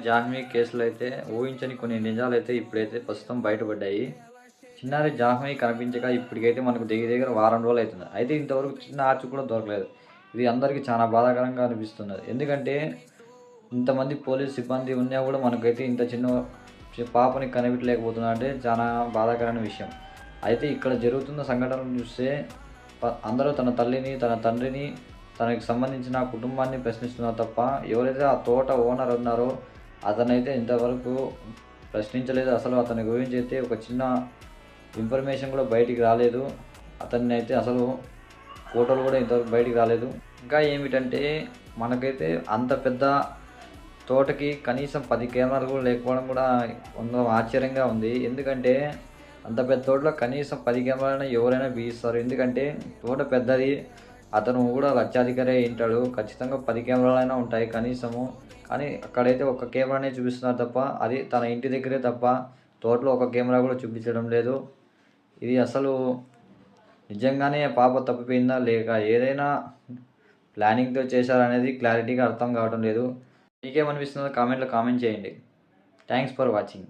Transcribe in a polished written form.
జాహ్నవి కేసులో అయితే ఊహించని కొన్ని నిజాలైతే ఇప్పుడైతే ప్రస్తుతం బయటపడ్డాయి. చిన్నారి జాహ్నవి కనిపించక ఇప్పటికైతే మనకు దగ్గర దగ్గర వారం రోజులు అవుతుంది. అయితే ఇంతవరకు చిన్న ఆచు కూడా దొరకలేదు. ఇది అందరికీ చాలా బాధాకరంగా అనిపిస్తున్నది. ఎందుకంటే ఇంతమంది పోలీస్ సిబ్బంది ఉన్నా కూడా మనకైతే ఇంత చిన్న పాపని కనిపెట్టలేకపోతున్నా అంటే చాలా బాధాకరమైన విషయం. అయితే ఇక్కడ జరుగుతున్న సంఘటనలు చూస్తే అందరూ తన తల్లిని, తన తండ్రిని, తనకి సంబంధించిన కుటుంబాన్ని ప్రశ్నిస్తున్నారు తప్ప ఎవరైతే ఆ తోట ఓనర్ ఉన్నారో అతనైతే ఇంతవరకు ప్రశ్నించలేదు. అసలు అతని గురించి అయితే ఒక చిన్న ఇన్ఫర్మేషన్ కూడా బయటికి రాలేదు. అతన్ని అయితే అసలు ఫోటోలు కూడా ఇంతవరకు బయటికి రాలేదు. ఇంకా ఏమిటంటే మనకైతే అంత పెద్ద తోటకి కనీసం 10 కెమెరాలు కూడా లేకపోవడం కూడా ఆశ్చర్యంగా ఉంది. ఎందుకంటే అంత పెద్ద తోటలో కనీసం 10 కెమెరాలైనా ఎవరైనా బిగిస్తారు. ఎందుకంటే తోట పెద్దది, అతను కూడా లక్షాధికారి అయి ఉంటాడు. ఖచ్చితంగా 10 కెమెరాలైనా ఉంటాయి కనీసము. కానీ అక్కడైతే ఒక కెమెరానే చూపిస్తున్నారు తప్ప, అది తన ఇంటి దగ్గరే తప్ప తోటలో ఒక కెమెరా కూడా చూపించడం లేదు. ఇది అసలు నిజంగానే పాప తప్పిపోయిందా లేక ఏదైనా ప్లానింగ్తో చేశారనేది క్లారిటీగా అర్థం కావడం లేదు. మీకేమనిపిస్తుందో కామెంట్లో కామెంట్ చేయండి. Thanks for watching.